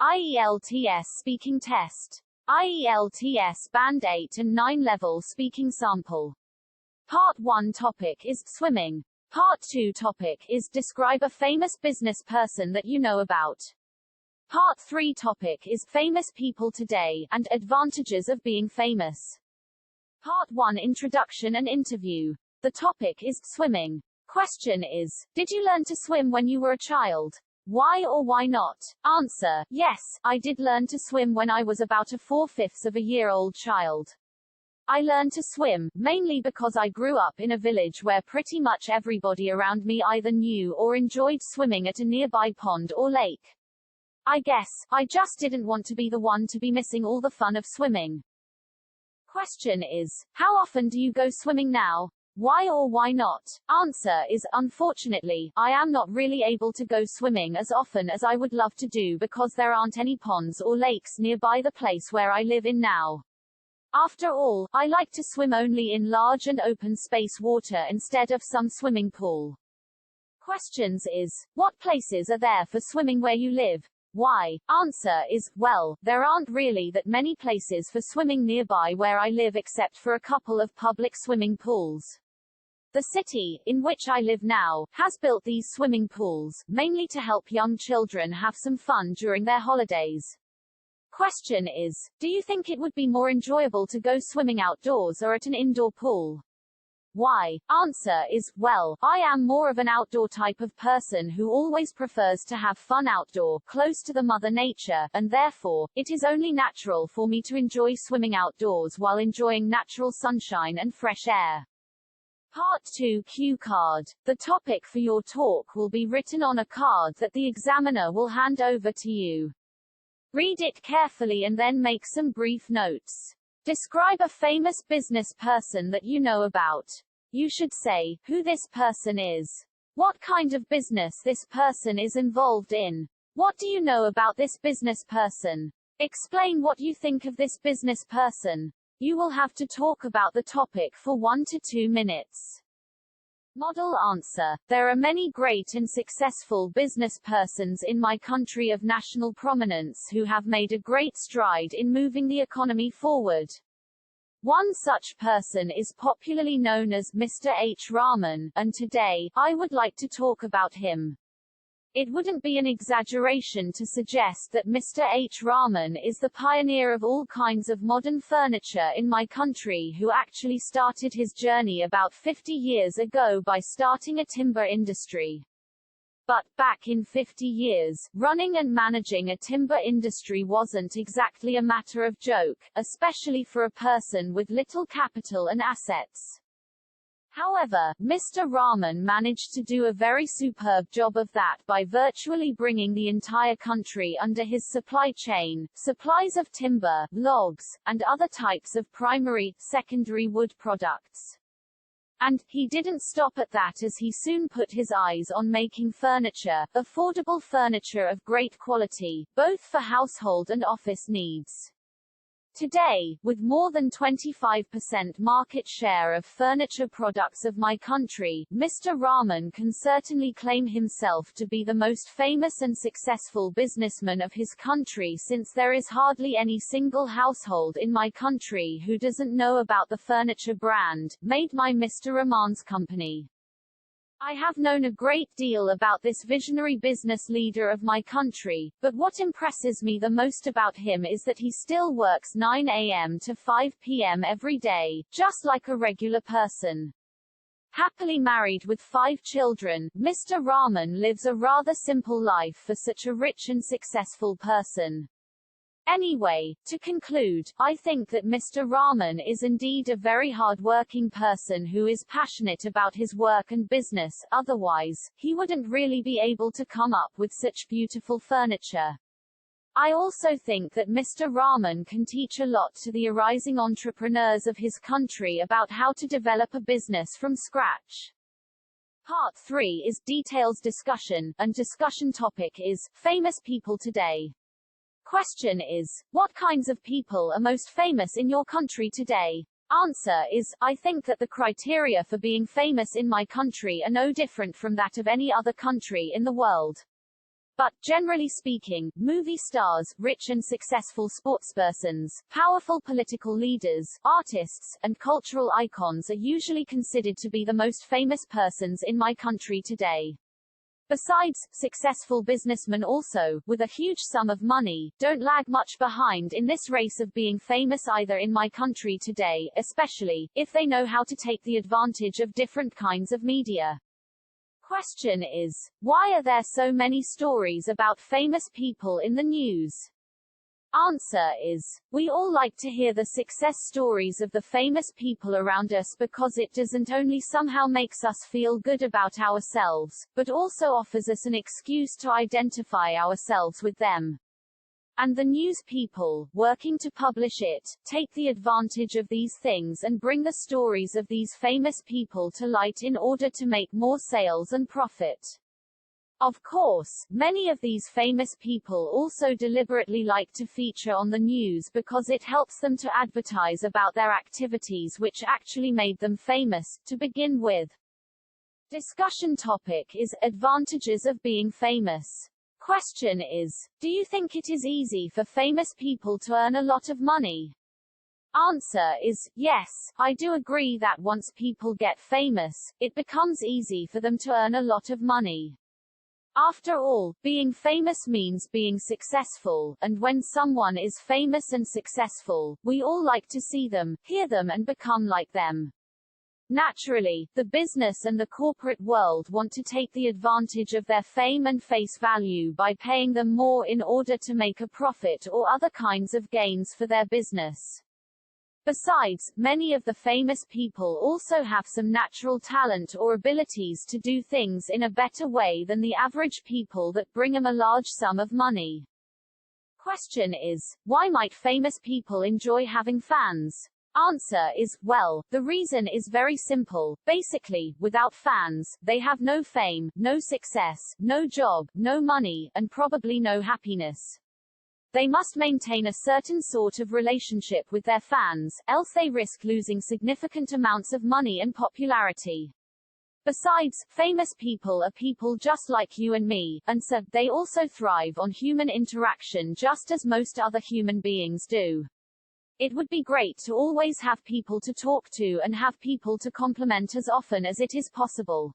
IELTS Speaking Test. IELTS Band 8 and 9 Level Speaking Sample. Part 1 topic is swimming. Part 2 topic is describe a famous business person that you know about. Part 3 topic is famous people today and advantages of being famous. Part 1 Introduction and interview. The topic is swimming. Question is, did you learn to swim when you were a child? Why or why not? Answer, yes, I did learn to swim when I was about a 4/5 of a year-old child. I learned to swim, mainly because I grew up in a village where pretty much everybody around me either knew or enjoyed swimming at a nearby pond or lake. I guess, I just didn't want to be the one to be missing all the fun of swimming. Question is, how often do you go swimming now? Why or why not? Answer is, unfortunately, I am not really able to go swimming as often as I would love to do because there aren't any ponds or lakes nearby the place where I live in now. After all, I like to swim only in large and open space water instead of some swimming pool. Questions is, what places are there for swimming where you live? Why? Answer is, well, there aren't really that many places for swimming nearby where I live except for a couple of public swimming pools. The city, in which I live now, has built these swimming pools, mainly to help young children have some fun during their holidays. Question is, do you think it would be more enjoyable to go swimming outdoors or at an indoor pool? Why? Answer is, well, I am more of an outdoor type of person who always prefers to have fun outdoor, close to the Mother Nature, and therefore, it is only natural for me to enjoy swimming outdoors while enjoying natural sunshine and fresh air. Part 2 Cue card. The topic for your talk will be written on a card that the examiner will hand over to you. Read it carefully and then make some brief notes. Describe a famous business person that you know about. You should say, who this person is. What kind of business this person is involved in. What do you know about this business person? Explain what you think of this business person. You will have to talk about the topic for 1 to 2 minutes. Model answer. There are many great and successful business persons in my country of national prominence who have made a great stride in moving the economy forward. One such person is popularly known as Mr. H. Rahman, and today, I would like to talk about him. It wouldn't be an exaggeration to suggest that Mr. H. Rahman is the pioneer of all kinds of modern furniture in my country who actually started his journey about 50 years ago by starting a timber industry. But, back in 50 years, running and managing a timber industry wasn't exactly a matter of joke, especially for a person with little capital and assets. However, Mr. Rahman managed to do a very superb job of that by virtually bringing the entire country under his supply chain, supplies of timber, logs, and other types of primary, secondary wood products. And, he didn't stop at that as he soon put his eyes on making furniture, affordable furniture of great quality, both for household and office needs. Today, with more than 25% market share of furniture products of my country, Mr. Rahman can certainly claim himself to be the most famous and successful businessman of his country since there is hardly any single household in my country who doesn't know about the furniture brand, made by Mr. Rahman's company. I have known a great deal about this visionary business leader of my country, but what impresses me the most about him is that he still works 9 a.m. to 5 p.m. every day, just like a regular person. Happily married with 5 children, Mr. Rahman lives a rather simple life for such a rich and successful person. Anyway, to conclude, I think that Mr. Rahman is indeed a very hard-working person who is passionate about his work and business, otherwise, he wouldn't really be able to come up with such beautiful furniture. I also think that Mr. Rahman can teach a lot to the arising entrepreneurs of his country about how to develop a business from scratch. Part 3 is details discussion, and discussion topic is, famous people today. Question is, what kinds of people are most famous in your country today? Answer is, I think that the criteria for being famous in my country are no different from that of any other country in the world. But, generally speaking, movie stars, rich and successful sportspersons, powerful political leaders, artists, and cultural icons are usually considered to be the most famous persons in my country today. Besides, successful businessmen also, with a huge sum of money, don't lag much behind in this race of being famous either in my country today, especially, if they know how to take the advantage of different kinds of media. Question is, why are there so many stories about famous people in the news? Answer is, we all like to hear the success stories of the famous people around us because it doesn't only somehow makes us feel good about ourselves, but also offers us an excuse to identify ourselves with them. And the news people, working to publish it, take the advantage of these things and bring the stories of these famous people to light in order to make more sales and profit. Of course, many of these famous people also deliberately like to feature on the news because it helps them to advertise about their activities which actually made them famous, to begin with. Discussion topic is, advantages of being famous. Question is, do you think it is easy for famous people to earn a lot of money? Answer is, yes, I do agree that once people get famous, it becomes easy for them to earn a lot of money. After all, being famous means being successful, and when someone is famous and successful, we all like to see them, hear them and become like them. Naturally, the business and the corporate world want to take the advantage of their fame and face value by paying them more in order to make a profit or other kinds of gains for their business. Besides, many of the famous people also have some natural talent or abilities to do things in a better way than the average people that bring them a large sum of money. Question is, why might famous people enjoy having fans? Answer is, well, the reason is very simple. Basically, without fans, they have no fame, no success, no job, no money, and probably no happiness. They must maintain a certain sort of relationship with their fans, else they risk losing significant amounts of money and popularity. Besides, famous people are people just like you and me, and so, they also thrive on human interaction just as most other human beings do. It would be great to always have people to talk to and have people to compliment as often as it is possible.